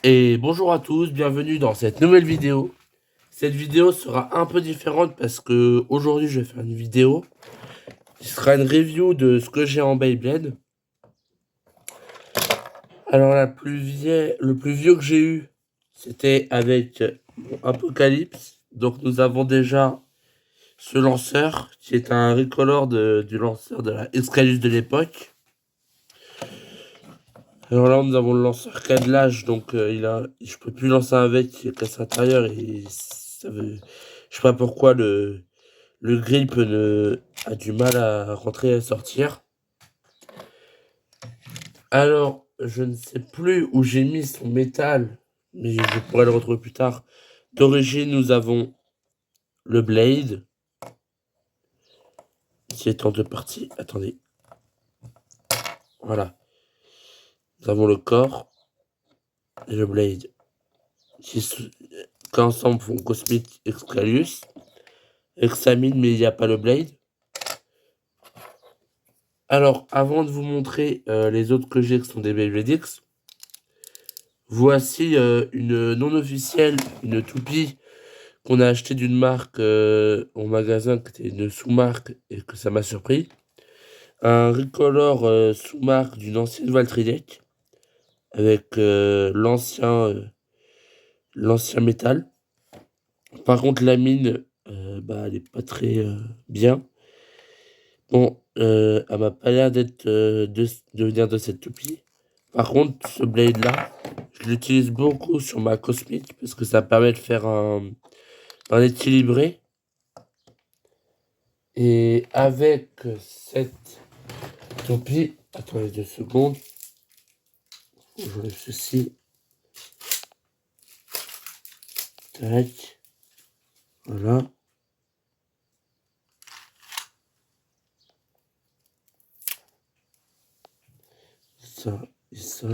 Et bonjour à tous, bienvenue dans cette nouvelle vidéo. Cette vidéo sera un peu différente parce que aujourd'hui je vais faire une vidéo qui sera une review de ce que j'ai en Beyblade. Alors le plus vieux que j'ai eu, c'était avec mon Apocalypse. Donc nous avons déjà ce lanceur qui est un recolor du lanceur de la Excalibur de l'époque. Alors là nous avons le lanceur câblage, donc je peux plus lancer avec, il casse l'intérieur et je sais pas pourquoi le grip a du mal à rentrer et à sortir. Alors, je ne sais plus où j'ai mis son métal, mais je pourrais le retrouver plus tard. D'origine, nous avons le blade, qui est en deux parties. Attendez. Voilà. Nous avons le corps et le blade, qui ensemble font Cosmic Excalius. Examine, mais il n'y a pas le blade. Alors, avant de vous montrer les autres que j'ai, qui sont des Beyblade X, voici une non officielle, une toupie qu'on a acheté d'une marque au magasin qui était une sous-marque et que ça m'a surpris. Un recolor sous-marque d'une ancienne Valtryek avec l'ancien métal. Par contre, la mine, elle est pas très bien. Bon, elle m'a pas l'air d'être de venir de cette toupie. Par contre, ce blade-là, je l'utilise beaucoup sur ma Cosmic parce que ça permet de faire un équilibré. Et avec cette toupie, attendez 2 secondes, j'enlève ceci, tac, voilà. Ça et ça.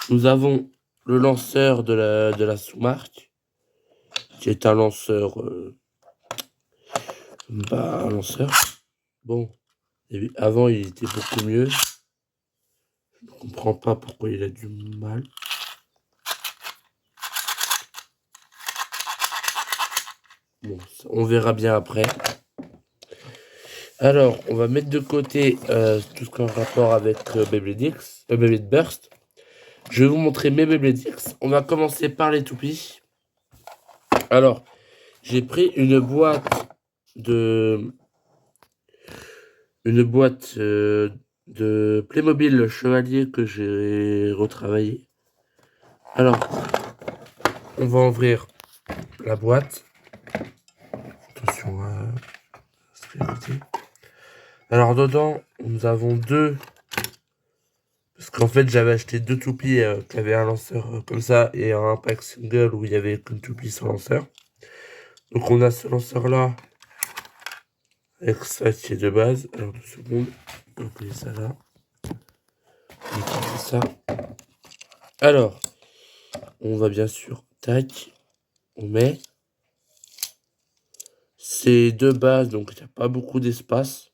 Nous avons le lanceur de la sous-marque, qui est un lanceur, un lanceur. Bon, avant il était beaucoup mieux. Je ne comprends pas pourquoi il a du mal. Bon, on verra bien après. Alors, on va mettre de côté tout ce qui a un rapport avec Beyblade X, Beyblade Burst. Je vais vous montrer mes Beyblade X. On va commencer par les toupies. Alors, j'ai pris une boîte de Playmobil Chevalier que j'ai retravaillé. Alors, on va ouvrir la boîte. Attention à se faire écouter. Alors, dedans, nous avons deux. Parce qu'en fait, j'avais acheté deux toupies qui avaient un lanceur comme ça et un pack single où il y avait qu'une toupie sans lanceur. Donc, on a ce lanceur-là avec ça qui est de base. Alors, 2 secondes. On va ça là. On va ça. Alors, on va bien sûr, tac, on met. C'est de base, donc il n'y a pas beaucoup d'espace.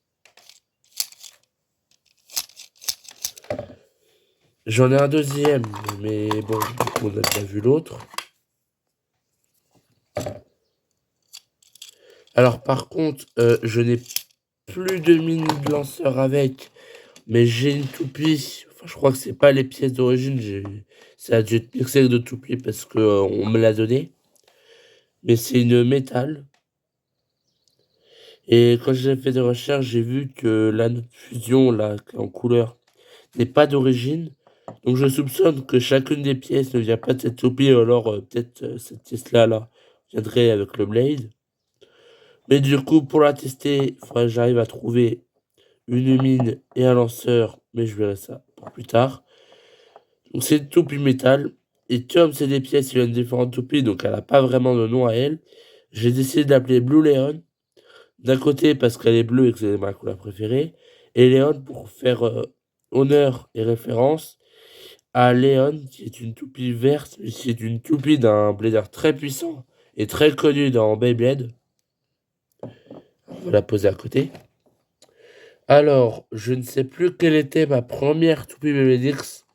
J'en ai un deuxième, mais bon, on a déjà vu l'autre. Alors par contre, je n'ai plus de mini lanceur avec, mais j'ai une toupie. Enfin, je crois que c'est pas les pièces d'origine. Ça a dû être mixé de toupie parce que on me l'a donné. Mais c'est une métal. Et quand j'ai fait des recherches, j'ai vu que la note fusion là, en couleur, n'est pas d'origine. Donc je soupçonne que chacune des pièces ne vient pas de cette toupie, ou alors peut-être cette pièce-là viendrait avec le blade. Mais du coup, pour la tester, il faudrait que j'arrive à trouver une mine et un lanceur, mais je verrai ça pour plus tard. Donc c'est une toupie métal, et comme c'est des pièces qui viennent de différentes toupies, donc elle n'a pas vraiment de nom à elle, j'ai décidé de l'appeler Blue Leon. D'un côté parce qu'elle est bleue et que c'est ma couleur préférée, et Leon pour faire honneur et référence à Léon, qui est une toupie verte, qui est une toupie d'un blader très puissant et très connu dans Beyblade. On va la poser à côté. Alors, je ne sais plus quelle était ma première toupie Bébédix.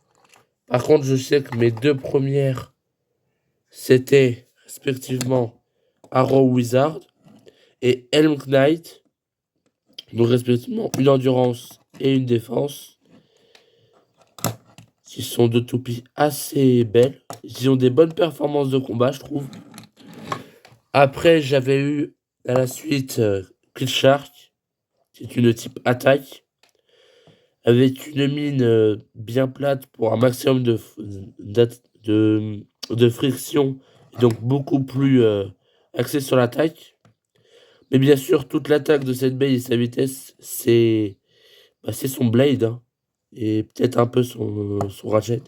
Par contre, je sais que mes deux premières, c'était respectivement Arrow Wizard et Helm Knight. Donc, respectivement, une endurance et une défense. Qui sont deux toupies assez belles. Ils ont des bonnes performances de combat, je trouve. Après, j'avais eu à la suite Kill Shark, qui est une type attaque, avec une mine bien plate pour un maximum de friction, et donc beaucoup plus axée sur l'attaque. Mais bien sûr, toute l'attaque de cette bille et sa vitesse, c'est son blade, hein, et peut-être un peu son ratchet.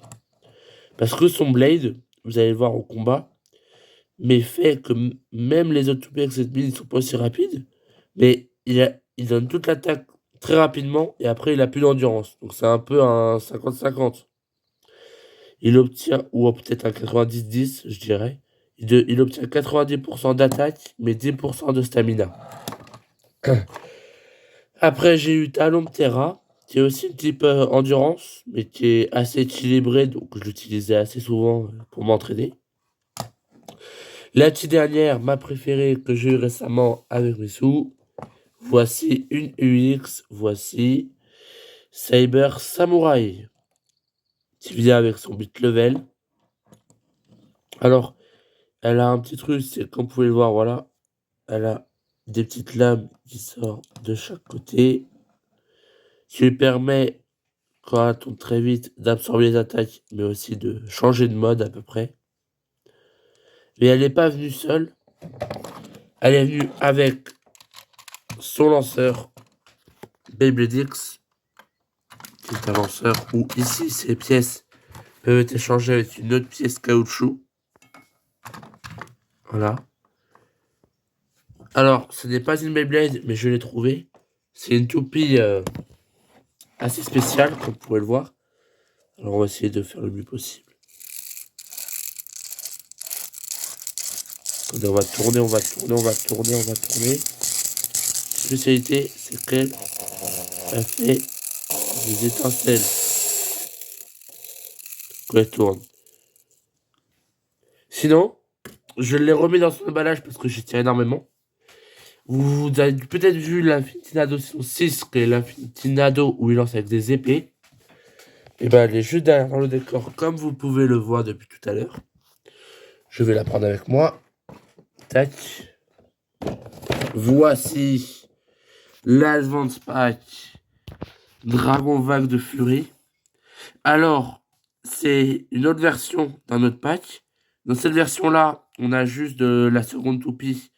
Parce que son blade, vous allez le voir au combat, mais fait que même les autres toupies avec cette mine ne sont pas aussi rapides, mais il donne toute l'attaque très rapidement et après il a plus d'endurance. Donc c'est un peu un 50-50. Il obtient, ou peut-être un 90-10, je dirais. Il obtient 90% d'attaque, mais 10% de stamina. Après, j'ai eu Talon de Terra, qui est aussi une type endurance, mais qui est assez équilibré, donc je l'utilisais assez souvent pour m'entraîner. La petite dernière, ma préférée que j'ai eue récemment avec mes sous. Voici une UX, voici Saber Samurai, qui vient avec son bit level. Alors, elle a un petit truc, c'est comme vous pouvez le voir, voilà. Elle a des petites lames qui sortent de chaque côté, qui lui permet, quand elle tourne très vite, d'absorber les attaques, mais aussi de changer de mode à peu près. Mais elle n'est pas venue seule. Elle est venue avec son lanceur Beyblade X, qui est un lanceur où ici ces pièces peuvent être échangées avec une autre pièce caoutchouc. Voilà. Alors, ce n'est pas une Beyblade, mais je l'ai trouvé. C'est une toupie assez spéciale, comme vous pouvez le voir. Alors, on va essayer de faire le mieux possible. On va tourner, on va tourner, on va tourner, on va tourner. La spécialité, c'est qu'elle fait des étincelles quand elle tourne. Sinon, je l'ai remis dans son emballage parce que j'y tiens énormément. Vous avez peut-être vu l'Infinity Nado 6, qui est l'Infinity Nado où il lance avec des épées. Et ben, elle est juste derrière dans le décor, comme vous pouvez le voir depuis tout à l'heure. Je vais la prendre avec moi. Tac. Voici l'Advance Pack Dragon Vague de Furie. Alors, c'est une autre version d'un autre pack. Dans cette version-là, on a juste de la seconde toupie,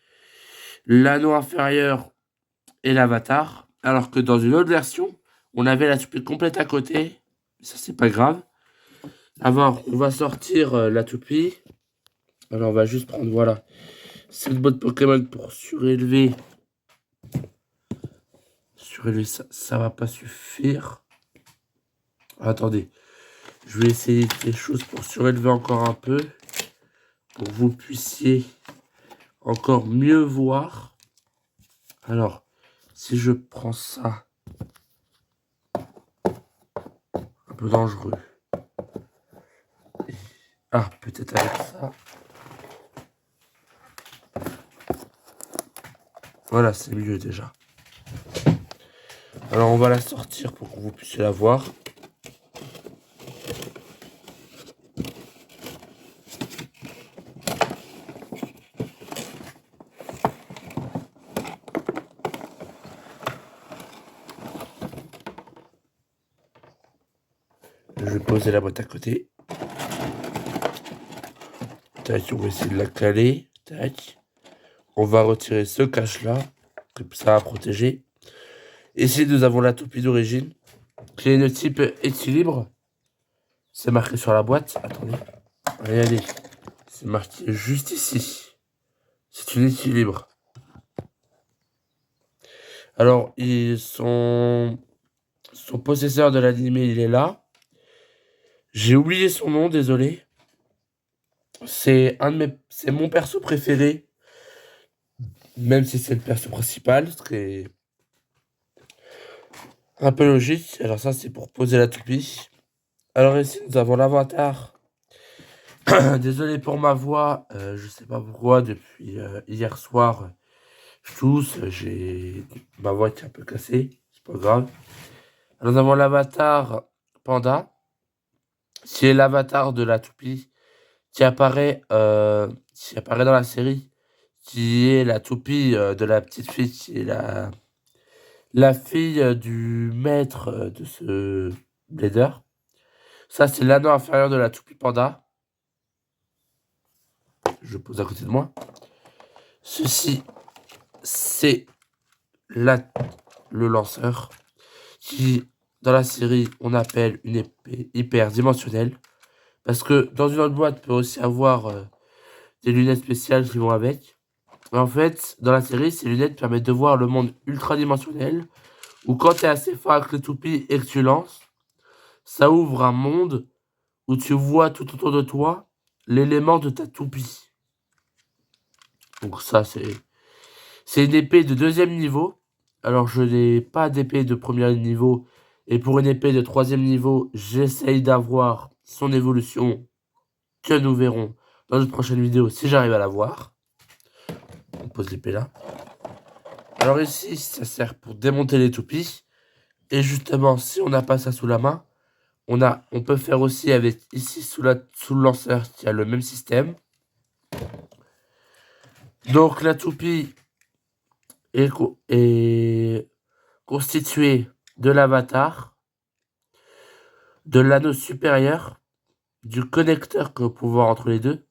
l'anneau inférieur et l'avatar. Alors que dans une autre version, on avait la toupie complète à côté. Ça, c'est pas grave. Alors, on va sortir la toupie. Alors, on va juste prendre, voilà, cette boîte Pokémon pour surélever. Surélever, ça va pas suffire. Attendez, je vais essayer quelque chose pour surélever encore un peu. Pour que vous puissiez encore mieux voir. Alors, si je prends ça, un peu dangereux. Ah, peut-être avec ça. Voilà, c'est mieux déjà. Alors, on va la sortir pour que vous puissiez la voir. Je vais poser la boîte à côté. Tac, on va essayer de la caler. Tac. On va retirer ce cache-là. Comme ça va protéger. Ici, nous avons la toupie d'origine. Qui est de type équilibre. C'est marqué sur la boîte. Attendez. Regardez. C'est marqué juste ici. C'est une équilibre. Alors, son possesseur de l'animé, il est là. J'ai oublié son nom, désolé. C'est mon perso préféré. Même si c'est le perso principal. Un peu logique. Alors ça, c'est pour poser la toupie. Alors ici, nous avons l'avatar. Désolé pour ma voix. Je sais pas pourquoi, depuis hier soir, je tousse. J'ai ma voix qui est un peu cassée. C'est pas grave. Alors, nous avons l'avatar panda, qui est l'avatar de la toupie, qui apparaît dans la série, qui est la toupie de la petite fille, qui est la fille du maître de ce blader. Ça, c'est l'anneau inférieur de la toupie panda. Je pose à côté de moi. Ceci, c'est le lanceur, qui, dans la série, on appelle une épée hyperdimensionnelle. Parce que dans une autre boîte, peut aussi avoir des lunettes spéciales qui vont avec. En fait, dans la série, ces lunettes permettent de voir le monde ultra-dimensionnel, où quand tu es assez fort avec le toupie et que tu lances, ça ouvre un monde où tu vois tout autour de toi l'élément de ta toupie. Donc ça, c'est une épée de 2e niveau. Alors, je n'ai pas d'épée de 1er niveau. Et pour une épée de 3e niveau, j'essaye d'avoir son évolution que nous verrons dans une prochaine vidéo si j'arrive à la voir. On pose l'épée là. Alors ici, ça sert pour démonter les toupies. Et justement, si on n'a pas ça sous la main, on peut faire aussi avec ici sous le lanceur qui a le même système. Donc la toupie est constituée de l'avatar, de l'anneau supérieur, du connecteur que vous pouvez voir entre les deux,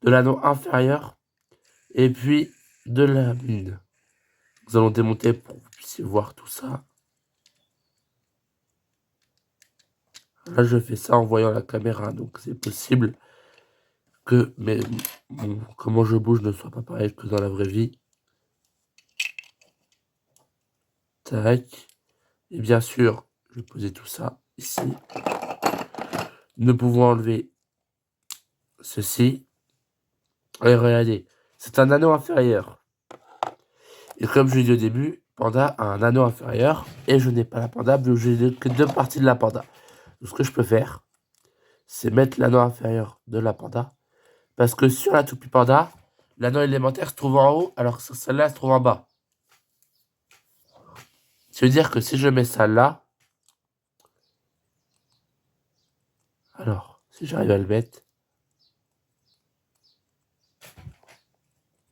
de l'anneau inférieur, et puis de la mine. Nous allons démonter pour que vous puissiez voir tout ça. Là, je fais ça en voyant la caméra, donc c'est possible que comment je bouge ne soit pas pareil que dans la vraie vie. Tac. Et bien sûr, je vais poser tout ça ici. Nous pouvons enlever ceci. Et regardez, c'est un anneau inférieur. Et comme je l'ai dit au début, Panda a un anneau inférieur. Et je n'ai pas la Panda, vu que j'ai que 2 parties de la Panda. Donc ce que je peux faire, c'est mettre l'anneau inférieur de la Panda. Parce que sur la toupie Panda, l'anneau élémentaire se trouve en haut, alors que celle-là se trouve en bas. Ça veut dire que si je mets ça là, alors, si j'arrive à le mettre,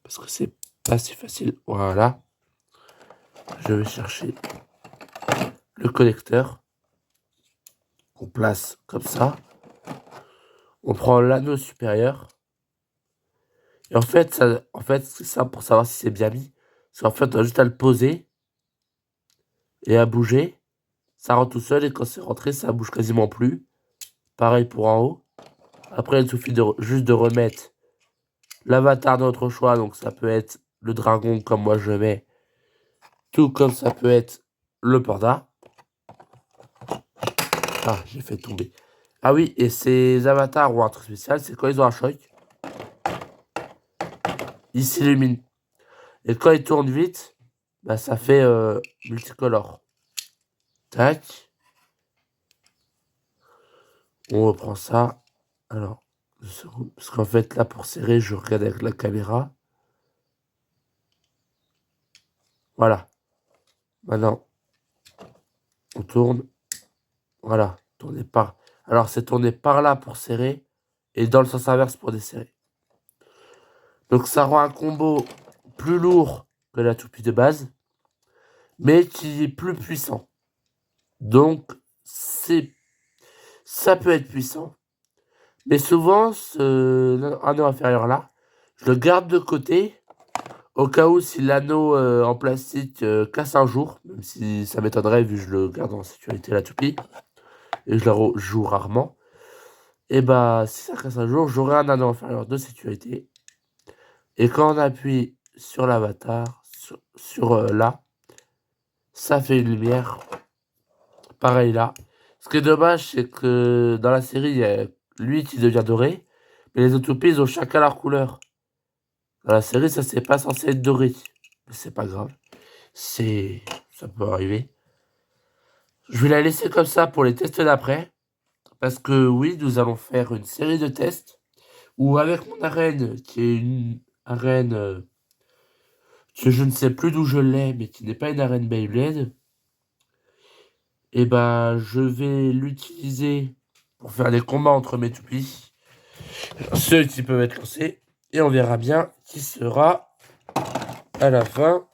parce que c'est pas si facile, voilà, je vais chercher le connecteur, qu'on place comme ça, on prend l'anneau supérieur, et en fait, c'est ça pour savoir si c'est bien mis, parce qu'en fait, on a juste à le poser, et à bouger, ça rentre tout seul, et quand c'est rentré, ça bouge quasiment plus. Pareil pour en haut. Après, il suffit juste de remettre l'avatar de notre choix, donc ça peut être le dragon comme moi je mets, tout comme ça peut être le panda. Ah, j'ai fait tomber. Ah oui, et ces avatars ou un truc spécial, c'est quand ils ont un choc, ils s'illuminent. Et quand ils tournent vite, bah ça fait multicolore. Tac. On reprend ça. Alors, parce qu'en fait, là, pour serrer, je regarde avec la caméra. Voilà. Maintenant, on tourne. Voilà. Tourner par. Alors, c'est tourner par là pour serrer. Et dans le sens inverse pour desserrer. Donc, ça rend un combo plus lourd que la toupie de base. Mais qui est plus puissant. Donc, ça peut être puissant. Mais souvent, ce anneau inférieur là, je le garde de côté. Au cas où si l'anneau en plastique casse un jour, même si ça m'étonnerait vu que je le garde en sécurité la toupie, et je la joue rarement, et bah si ça casse un jour, j'aurai un anneau inférieur de sécurité. Et quand on appuie sur l'avatar, sur là, ça fait une lumière. Pareil là. Ce qui est dommage, c'est que dans la série, il y a lui qui devient doré, mais les autres toupies, ils ont chacun leur couleur. Dans la série, ça c'est pas censé être doré. Mais c'est pas grave. Ça peut arriver. Je vais la laisser comme ça pour les tests d'après. Parce que oui, nous allons faire une série de tests où avec mon arène, qui est une arène que je ne sais plus d'où je l'ai, mais qui n'est pas une arène Beyblade, et ben je vais l'utiliser pour faire des combats entre mes toupies, ceux qui peuvent être lancés, et on verra bien qui sera à la fin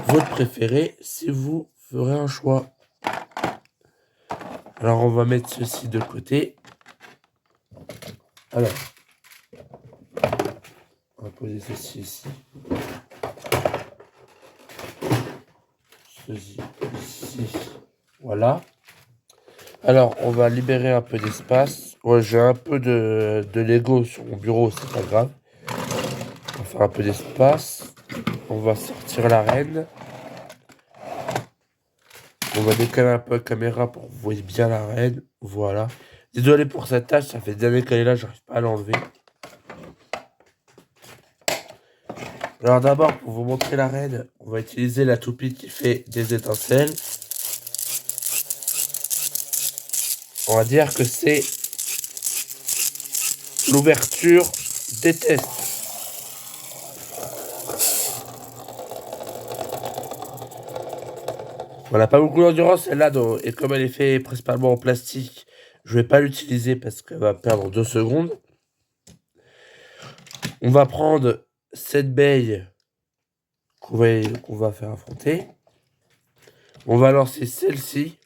votre préféré si vous ferez un choix. Alors on va mettre ceci de côté. Alors, on va poser ceci ici. Ceci ici. Voilà. Alors, on va libérer un peu d'espace. Ouais, j'ai un peu de Lego sur mon bureau, c'est pas grave. On va faire un peu d'espace. On va sortir l'arène. On va décaler un peu la caméra pour que vous voyez bien l'arène. Voilà. Désolé pour cette tâche, ça fait des années qu'elle est là, j'arrive pas à l'enlever. Alors d'abord, pour vous montrer l'arène, on va utiliser la toupie qui fait des étincelles. On va dire que c'est l'ouverture des tests. On n'a pas beaucoup d'endurance celle-là, et comme elle est faite principalement en plastique, je vais pas l'utiliser parce qu'elle va perdre 2 secondes. On va prendre cette baie qu'on va faire affronter. On va lancer celle-ci.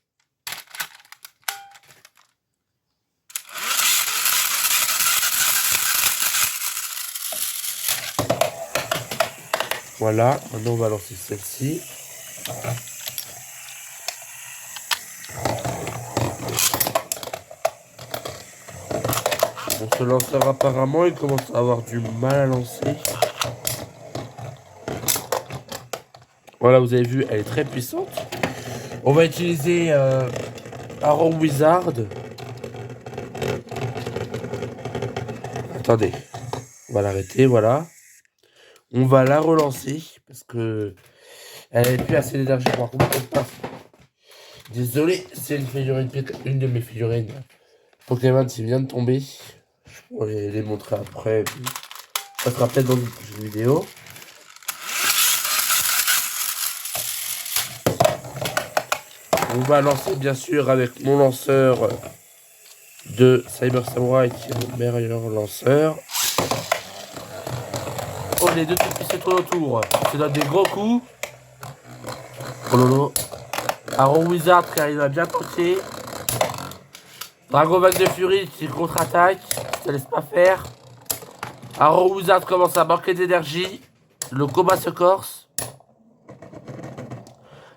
Voilà, maintenant on va lancer celle-ci. Bon, ce lanceur apparemment il commence à avoir du mal à lancer. Voilà, vous avez vu, elle est très puissante. On va utiliser Arrow Wizard. Attendez, on va l'arrêter, voilà. On va la relancer parce que elle n'avait plus assez d'énergie pour un combat. Désolé, c'est une de mes figurines Pokémon qui vient de tomber. Je pourrais les montrer après. Ça sera peut-être dans une prochaine vidéo. On va lancer bien sûr avec mon lanceur de Cyber Samurai qui est mon meilleur lanceur. Oh, les deux toupies se tournent autour. Se donnent des gros coups. Oh lolo. Arrow Wizard qui arrive à bien tanker. Dragon Vague de Fury qui contre-attaque. Qui se laisse pas faire. Arrow Wizard commence à manquer d'énergie. Le combat se corse.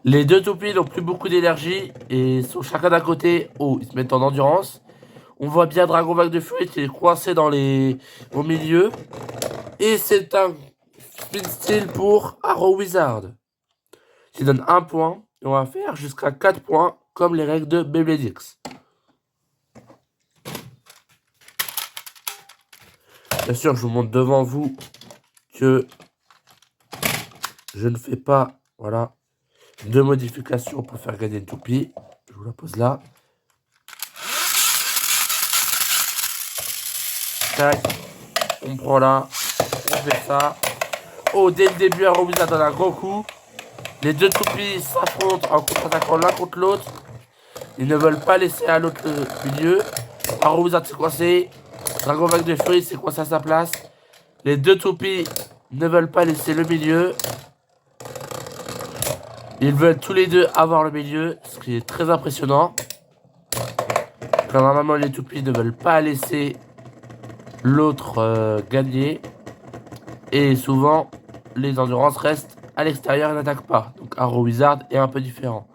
Les deux toupies n'ont plus beaucoup d'énergie et sont chacun d'un côté. Oh, ils se mettent en endurance. On voit bien Dragon Vague de Fury qui est coincé au milieu. Et c'est un spin steel pour Arrow Wizard. Qui donne 1 point. Et on va faire jusqu'à 4 points comme les règles de Beyblade X. Bien sûr, je vous montre devant vous que je ne fais pas, voilà, de modifications pour faire gagner une toupie. Je vous la pose là. Tac. On prend là. On fait ça. Oh, dès le début, Arrow Wizard donne un gros coup. Les deux toupies s'affrontent en contre-attaquant l'un contre l'autre. Ils ne veulent pas laisser à l'autre le milieu. Arrow Wizard s'est coincé. Dragon Vague de Fury s'est coincé à sa place. Les deux toupies ne veulent pas laisser le milieu. Ils veulent tous les deux avoir le milieu, ce qui est très impressionnant. Car normalement les toupies ne veulent pas laisser l'autre gagner. Et souvent les endurances restent à l'extérieur et n'attaquent pas. Donc Arrow Wizard est un peu différent.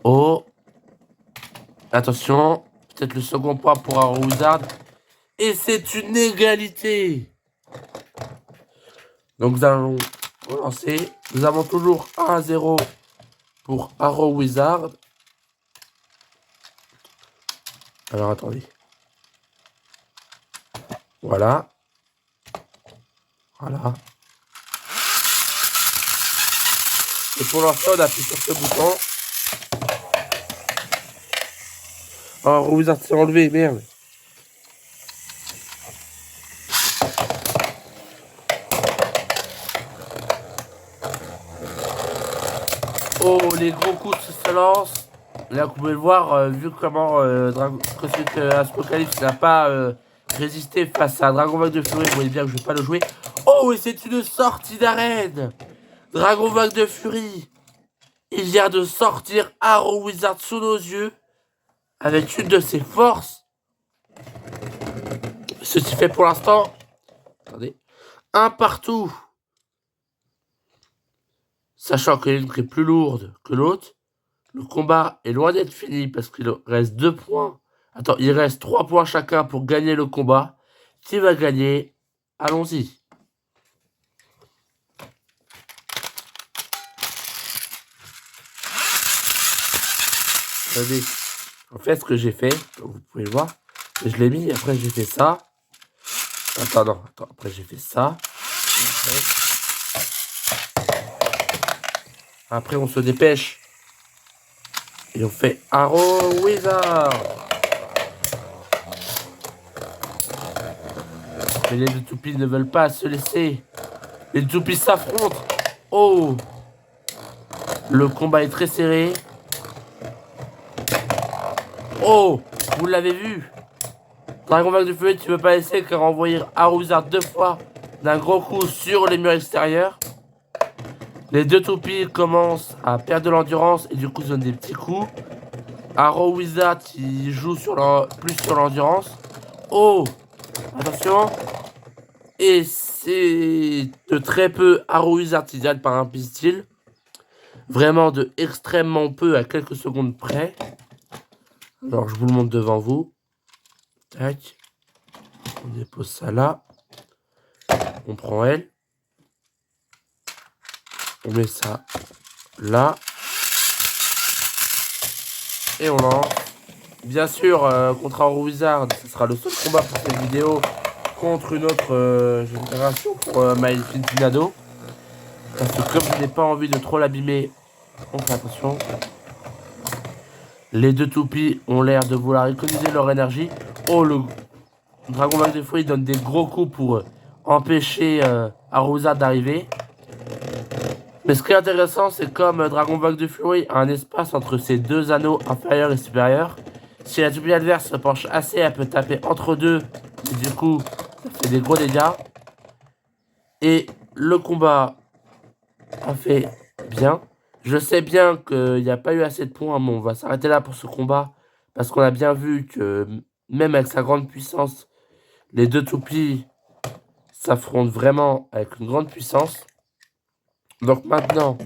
Oh. Attention. Peut-être le second point pour Arrow Wizard. Et c'est une égalité. Donc nous allons relancer. Nous avons toujours 1-0 pour Arrow Wizard. Alors attendez. Voilà. Voilà. Et pour lancer, on appuie sur ce bouton. Oh, Rouizard s'est enlevé, merde. Oh, les gros coups se lancent. Là, vous pouvez le voir, vu comment Cosmic Apocalypse n'a pas résisté face à Dragon Vague de Furie, vous voyez bien que je ne vais pas le jouer. Oh, et c'est une sortie d'arène. Dragon Vague de Furie. Il vient de sortir Arrow Wizard sous nos yeux avec une de ses forces. Ceci fait pour l'instant, attendez, un partout. Sachant que l'une est plus lourde que l'autre, le combat est loin d'être fini parce qu'il reste 2 points. Attends, il reste 3 points chacun pour gagner le combat. Qui va gagner? Allons-y. Regardez. En fait, ce que j'ai fait, comme vous pouvez le voir, je l'ai mis, après j'ai fait ça. Attends, non, attends, après j'ai fait ça. Après, on se dépêche. Et on fait Arrow Wizard. Mais les deux toupies ne veulent pas se laisser. Les deux toupies s'affrontent. Oh! Le combat est très serré. Oh! Vous l'avez vu? Dragon Vague de Feu, tu veux pas laisser qu'à renvoyer Arrow Wizard 2 fois d'un gros coup sur les murs extérieurs. Les deux toupies commencent à perdre de l'endurance et du coup se donnent des petits coups. Arrow Wizard qui joue plus sur l'endurance. Oh! Attention! Et c'est de très peu Arrow Wizard qui gagne par un pistil. Vraiment de extrêmement peu à quelques secondes près. Alors je vous le montre devant vous. Tac. On dépose ça là. On prend elle. On met ça là. Et on lance. Bien sûr, contre Arrow Wizard, ce sera le seul combat pour cette vidéo contre une autre génération pour My Infinity. Parce que comme je n'ai pas envie de trop l'abîmer, on fait attention. Les deux toupies ont l'air de vouloir économiser leur énergie. Oh, le Dragon Vague de Furie donne des gros coups pour empêcher Arrow Wizard d'arriver. Mais ce qui est intéressant, c'est comme Dragon Vague de Furie a un espace entre ses deux anneaux inférieurs et supérieurs. Si la toupie adverse se penche assez, elle peut taper entre deux. Et du coup, ça fait des gros dégâts. Et le combat a fait bien. Je sais bien qu'il n'y a pas eu assez de points, mais on va s'arrêter là pour ce combat. Parce qu'on a bien vu que même avec sa grande puissance, les deux toupies s'affrontent vraiment avec une grande puissance. Donc maintenant,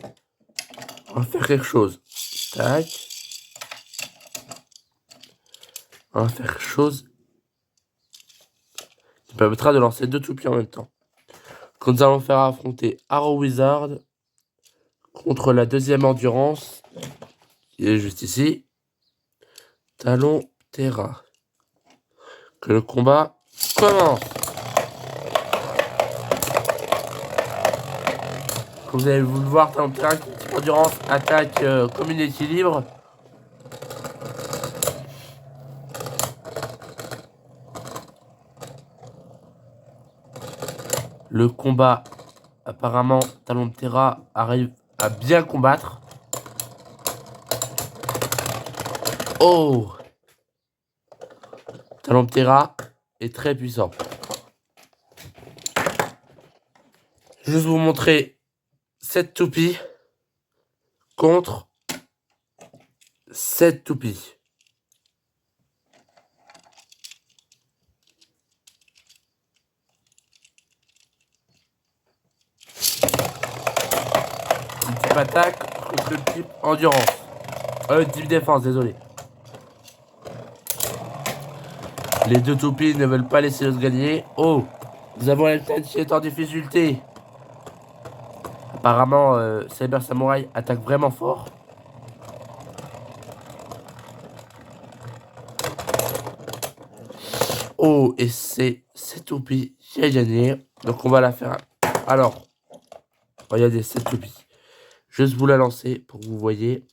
on va faire quelque chose. Tac. On va faire quelque chose qui permettra de lancer deux toupies en même temps. Donc nous allons faire affronter Arrow Wizard contre la deuxième endurance, qui est juste ici. Talon Terra. Que le combat commence. Comme vous allez vous le voir, Talon Terra, qui endurance attaque comme une équilibre. Le combat, apparemment, Talon Terra arrive à bien combattre. Oh! Talon Terra est très puissant. Juste vous montrer cette toupie contre cette toupie. Une type attaque contre le type endurance. Type défense, désolé. Les deux toupies ne veulent pas laisser l'autre gagner. Oh! Nous avons Elten qui est en difficulté. Apparemment, Cyber Samurai attaque vraiment fort. Oh, et c'est toupie qui a gagné. Donc on va la faire. Alors, regardez cette toupie. Juste vous la lancer pour que vous voyez.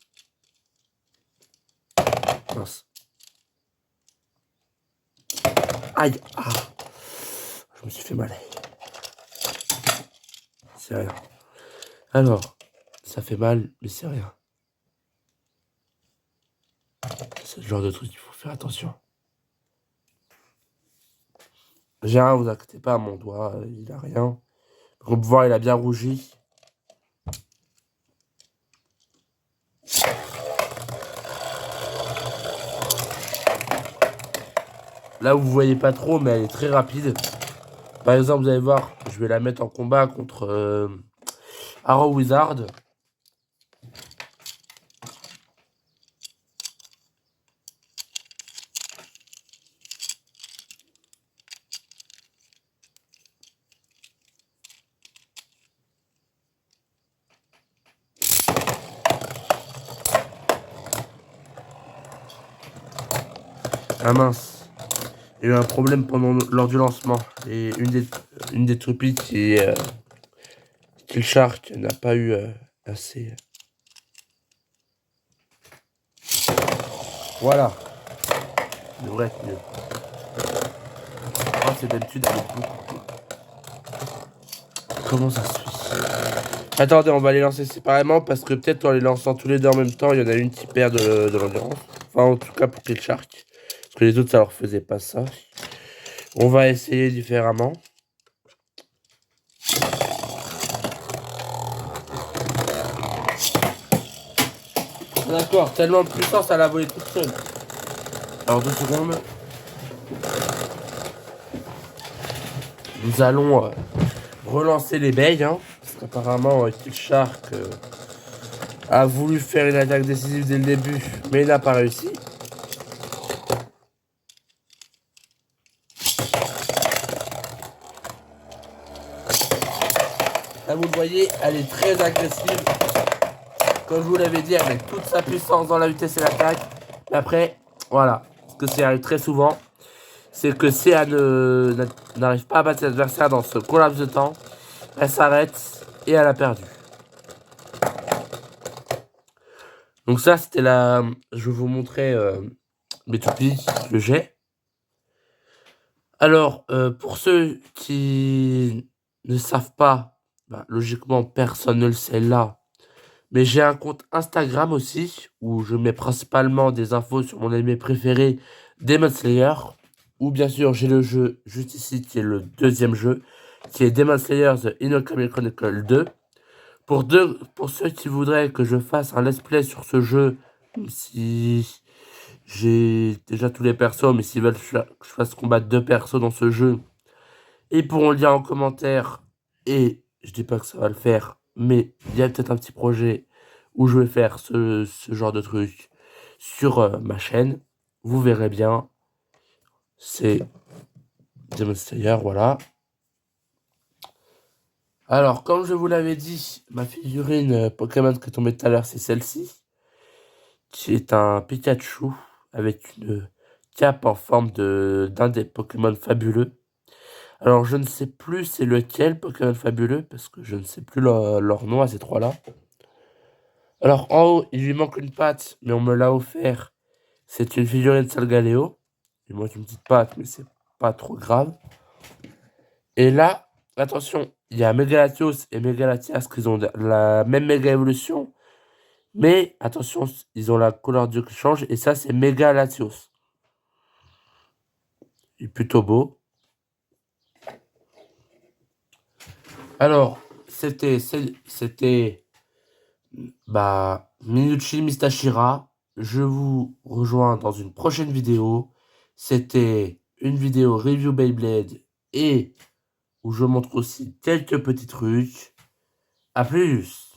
mince. Aïe. Ah. Je me suis fait mal. C'est rien. Alors, ça fait mal, mais c'est rien. C'est le genre de truc, il faut faire attention. J'ai rien, vous inquiétez pas, mon doigt, il a rien. On peut voir, il a bien rougi. Là, vous voyez pas trop, mais elle est très rapide. Par exemple, vous allez voir, je vais la mettre en combat contre Arrow Wizard. Ah mince, il y a eu un problème lors du lancement. Et une des toupies qui le shark n'a pas eu assez. Voilà, il devrait être mieux. Oh, c'est d'habitude, elle est beaucoup. Comment ça se fait? Attendez, on va les lancer séparément parce que peut-être en les lançant tous les deux en même temps, il y en a une qui perd de l'endurance. Enfin, en tout cas pour Kill Shark. Parce que les autres, ça leur faisait pas ça. On va essayer différemment. D'accord, tellement de puissance à la volée toute seule. Alors 2 secondes. Nous allons relancer les baies. Hein, parce qu'apparemment, Kill Shark a voulu faire une attaque décisive dès le début, mais il n'a pas réussi. Là, vous le voyez, elle est très agressive. Comme je vous l'avais dit, avec toute sa puissance dans la vitesse et l'attaque. Mais après, voilà, ce que ça arrive très souvent, c'est que si elle n'arrive pas à battre l'adversaire dans ce court laps de temps, elle s'arrête et elle a perdu. Donc ça, c'était la... Je vais vous montrer mes toupies que j'ai. Alors, pour ceux qui ne savent pas, bah, logiquement, personne ne le sait là. Mais j'ai un compte Instagram aussi, où je mets principalement des infos sur mon anime préféré, Demon Slayer. Ou bien sûr, j'ai le jeu juste ici, qui est le deuxième jeu, qui est Demon Slayer The Inokami Chronicle 2. Pour ceux qui voudraient que je fasse un let's play sur ce jeu, même si j'ai déjà tous les persos, mais s'ils veulent que je fasse combattre 2 persos dans ce jeu, ils pourront le dire en commentaire. Et je dis pas que ça va le faire, mais il y a peut-être un petit projet où je vais faire ce genre de truc sur ma chaîne. Vous verrez bien. C'est Demon Slayer, voilà. Alors, comme je vous l'avais dit, ma figurine Pokémon qui est tombée tout à l'heure, c'est celle-ci. Qui est un Pikachu avec une cape en forme d'un des Pokémon fabuleux. Alors, je ne sais plus c'est lequel Pokémon fabuleux, parce que je ne sais plus leur nom à ces trois-là. Alors, en haut, il lui manque une patte, mais on me l'a offert. C'est une figurine Solgaleo. Il manque une petite patte, mais c'est pas trop grave. Et là, attention, il y a Megalatios et Megalatias qui ont la même méga évolution. Mais attention, ils ont la couleur d'yeux qui change. Et ça, c'est Megalatios. Il est plutôt beau. Alors, c'était Minuchi Mistashira. Je vous rejoins dans une prochaine vidéo. C'était une vidéo review Beyblade et où je montre aussi quelques petits trucs. A plus!